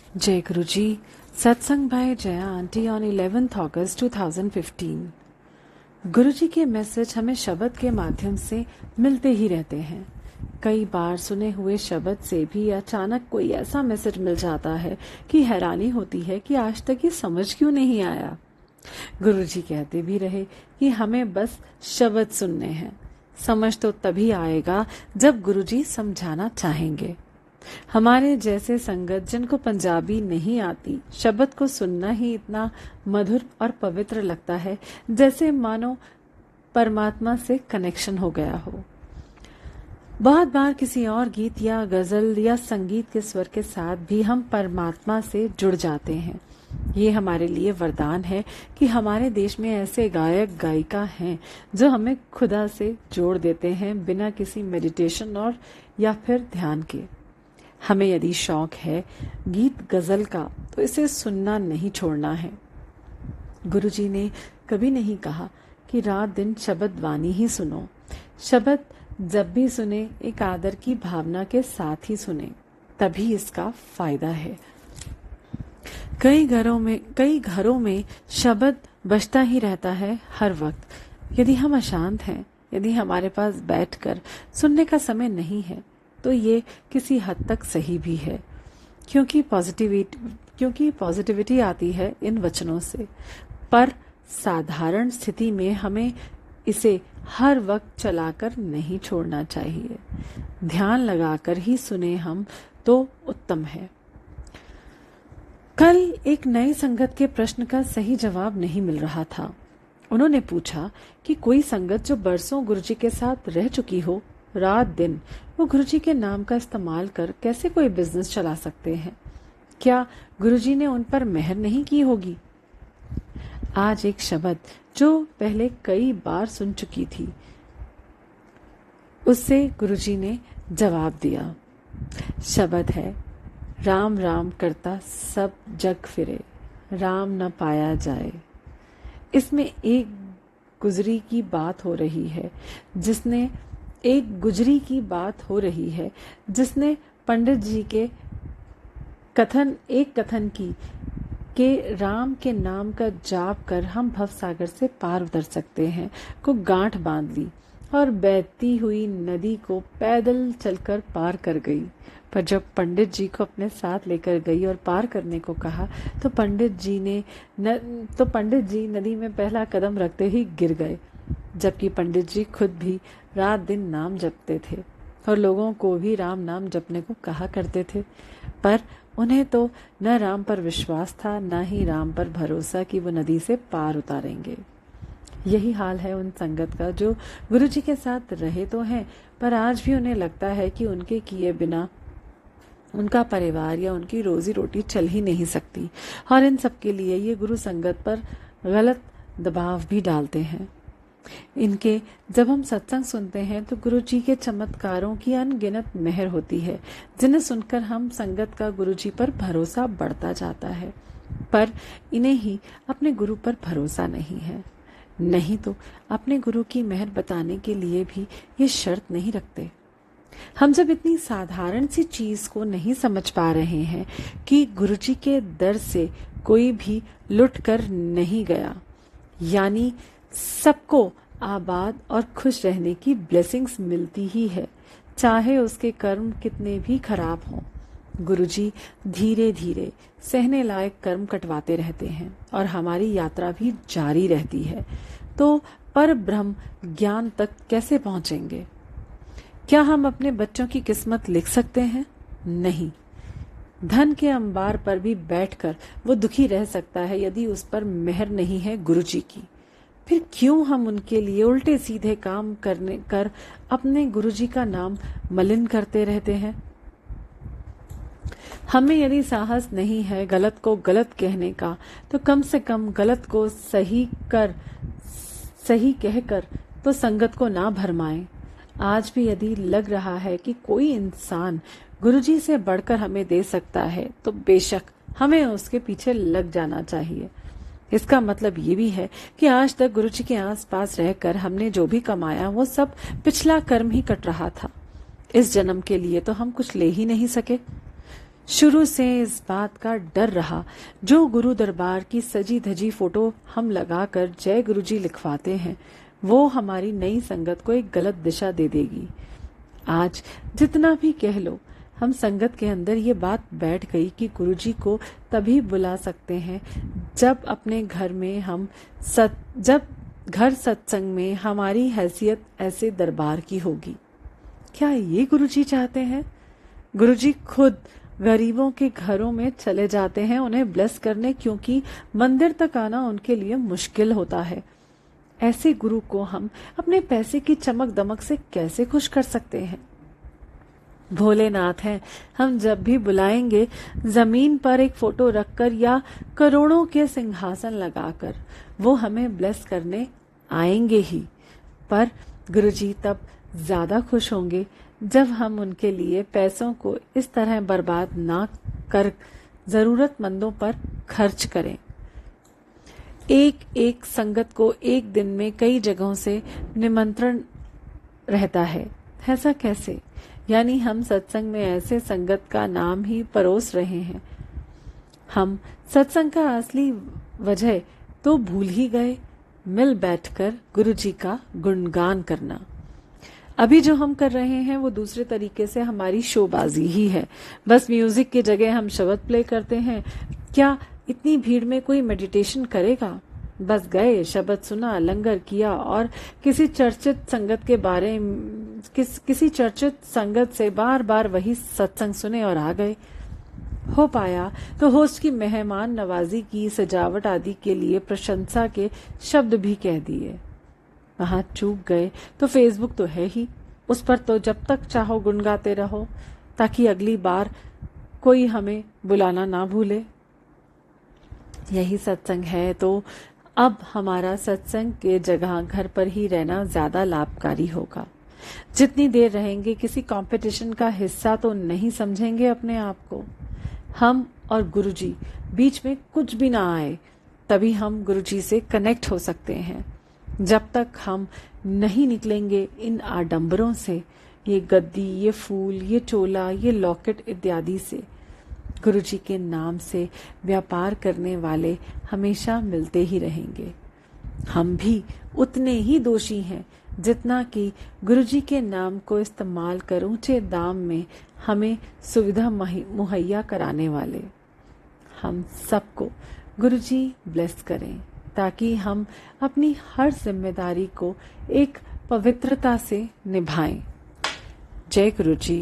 जय Guru ji. Satsang by Jaya aunty on 11th August 2015। गुरु जी के message हमें शब्द के माध्यम से मिलते ही रहते हैं। कई बार सुने हुए शब्द से भी अचानक कोई ऐसा मैसेज मिल जाता है कि हैरानी होती है कि आज तक ये समझ क्यों नहीं आया। गुरु जी कहते भी रहे कि हमें बस शब्द सुनने हैं, समझ तो तभी आएगा जब गुरु जी समझाना चाहेंगे। हमारे जैसे संगत जिनको पंजाबी नहीं आती, शब्द को सुनना ही इतना मधुर और पवित्र लगता है जैसे मानो परमात्मा से कनेक्शन हो गया हो। बहुत बार किसी और गीत या गजल या संगीत के स्वर के साथ भी हम परमात्मा से जुड़ जाते हैं। ये हमारे लिए वरदान है कि हमारे देश में ऐसे गायक गायिका हैं जो हमें खुदा से जोड़ देते हैं बिना किसी मेडिटेशन और या फिर ध्यान के। हमें यदि शौक है गीत गजल का तो इसे सुनना नहीं छोड़ना है। गुरुजी ने कभी नहीं कहा कि रात दिन शब्द वाणी ही सुनो। शब्द जब भी सुने एक आदर की भावना के साथ ही सुने, तभी इसका फायदा है। कई घरों में शब्द बजता ही रहता है हर वक्त। यदि हम अशांत हैं, यदि हमारे पास बैठकर सुनने का समय नहीं है, तो ये किसी हद तक सही भी है, क्योंकि पॉजिटिविटी आती है इन वचनों से। पर साधारण स्थिति में हमें इसे हर वक्त चलाकर नहीं छोड़ना चाहिए। ध्यान लगाकर ही सुने हम तो उत्तम है। कल एक नई संगत के प्रश्न का सही जवाब नहीं मिल रहा था। उन्होंने पूछा कि कोई संगत जो बरसों गुरुजी के साथ रह चुकी हो, रात दिन वो गुरुजी के नाम का इस्तेमाल कर कैसे कोई बिजनेस चला सकते हैं? क्या गुरुजी ने उन पर मेहर नहीं की होगी? आज एक शब्द जो पहले कई बार सुन चुकी थी, उससे गुरुजी ने जवाब दिया। शब्द है, राम राम करता सब जग फिरे, राम न पाया जाए। इसमें एक गुजरी की बात हो रही है जिसने पंडित जी के कथन की के राम के नाम का जाप कर हम भवसागर से पार उतर सकते हैं को गांठ बांध ली और बहती हुई नदी को पैदल चलकर पार कर गई। पर जब पंडित जी को अपने साथ लेकर गई और पार करने को कहा तो पंडित जी नदी में पहला कदम रखते ही गिर गए, जबकि पंडित जी खुद भी रात दिन नाम जपते थे और लोगों को भी राम नाम जपने को कहा करते थे। पर उन्हें तो न राम पर विश्वास था, न ही राम पर भरोसा कि वो नदी से पार उतारेंगे। यही हाल है उन संगत का जो गुरुजी के साथ रहे तो हैं, पर आज भी उन्हें लगता है कि उनके किए बिना उनका परिवार या उनकी रोजी रोटी चल ही नहीं सकती, और इन सब के लिए ये गुरु संगत पर गलत दबाव भी डालते हैं। इनके जब हम सत्संग सुनते हैं तो गुरुजी के चमत्कारों की अनगिनत मेहर होती है, जिन्हें सुनकर हम संगत का गुरुजी पर भरोसा बढ़ता जाता है। पर इन्हें ही अपने गुरु पर भरोसा नहीं है, नहीं तो अपने गुरु की मेहर बताने के लिए भी ये शर्त नहीं रखते। हम जब इतनी साधारण सी चीज को नहीं समझ पा रहे हैं कि गुरुजी के दर से कोई भी लुट कर नहीं गया, यानी सबको आबाद और खुश रहने की ब्लेसिंग्स मिलती ही है, चाहे उसके कर्म कितने भी खराब हों। गुरुजी धीरे धीरे सहने लायक कर्म कटवाते रहते हैं और हमारी यात्रा भी जारी रहती है। तो पर ब्रह्म ज्ञान तक कैसे पहुंचेंगे? क्या हम अपने बच्चों की किस्मत लिख सकते हैं? नहीं। धन के अंबार पर भी बैठकर वो दुखी रह सकता है यदि उस पर मेहर नहीं है गुरुजी की। फिर क्यों हम उनके लिए उल्टे सीधे काम कर अपने गुरुजी का नाम मलिन करते रहते हैं? हमें यदि साहस नहीं है गलत को गलत कहने का, तो कम से कम गलत को सही कहकर तो संगत को ना भरमाएं। आज भी यदि लग रहा है कि कोई इंसान गुरुजी से बढ़कर हमें दे सकता है, तो बेशक हमें उसके पीछे लग जाना चाहिए। इसका मतलब ये भी है कि आज तक गुरुजी के आसपास रहकर हमने जो भी कमाया वो सब पिछला कर्म ही कट रहा था। इस जन्म के लिए तो हम कुछ ले ही नहीं सके। शुरू से इस बात का डर रहा, जो गुरु दरबार की सजी धजी फोटो हम लगाकर जय गुरु जी लिखवाते हैं, वो हमारी नई संगत को एक गलत दिशा दे देगी। आज जितना भी कह लो, हम संगत के अंदर ये बात बैठ गई कि गुरुजी को तभी बुला सकते हैं जब अपने घर में जब घर सत्संग में हमारी हैसियत ऐसे दरबार की होगी। क्या ये गुरुजी चाहते हैं? गुरुजी खुद गरीबों के घरों में चले जाते हैं उन्हें ब्लेस करने, क्योंकि मंदिर तक आना उनके लिए मुश्किल होता है। ऐसे गुरु को हम अपने पैसे की चमक दमक से कैसे खुश कर सकते हैं? भोलेनाथ हैं, हम जब भी बुलाएंगे जमीन पर एक फोटो रखकर या करोड़ों के सिंहासन लगाकर वो हमें ब्लेस करने आएंगे ही। पर गुरुजी तब ज्यादा खुश होंगे जब हम उनके लिए पैसों को इस तरह बर्बाद ना कर जरूरतमंदों पर खर्च करें। एक एक संगत को एक दिन में कई जगहों से निमंत्रण रहता है। ऐसा कैसे? यानी हम सत्संग में ऐसे संगत का नाम ही परोस रहे हैं। हम सत्संग का असली वजह तो भूल ही गए, मिल बैठकर गुरुजी का गुणगान करना। अभी जो हम कर रहे हैं वो दूसरे तरीके से हमारी शोबाजी ही है। बस म्यूजिक की जगह हम शब्द प्ले करते हैं। क्या इतनी भीड़ में कोई मेडिटेशन करेगा? बस गए, शब्द सुना, लंगर किया और किसी चर्चित संगत से बार बार वही सत्संग सुने और आ गए। हो पाया तो होस्ट की मेहमान नवाजी की, सजावट आदि के लिए प्रशंसा के शब्द भी कह दिए। वहां चूक गए तो फेसबुक तो है ही, उस पर तो जब तक चाहो गुनगाते रहो, ताकि अगली बार कोई हमें बुलाना ना भूले। यही सत्संग है तो अब हमारा सत्संग के जगह घर पर ही रहना ज्यादा लाभकारी होगा। जितनी देर रहेंगे किसी कंपटीशन का हिस्सा तो नहीं समझेंगे अपने आप को। हम और गुरुजी बीच में कुछ भी ना आए, तभी हम गुरुजी से कनेक्ट हो सकते हैं। जब तक हम नहीं निकलेंगे इन आडंबरों से, ये गद्दी, ये फूल, ये चोला, ये लॉकेट इत्यादि से, गुरुजी के नाम से व्यापार करने वाले हमेशा मिलते ही रहेंगे। हम भी उतने ही दोषी हैं जितना कि गुरुजी के नाम को इस्तेमाल कर ऊंचे दाम में हमें सुविधा मुहैया कराने वाले। हम सबको गुरुजी ब्लेस करें ताकि हम अपनी हर जिम्मेदारी को एक पवित्रता से निभाएं। जय गुरुजी।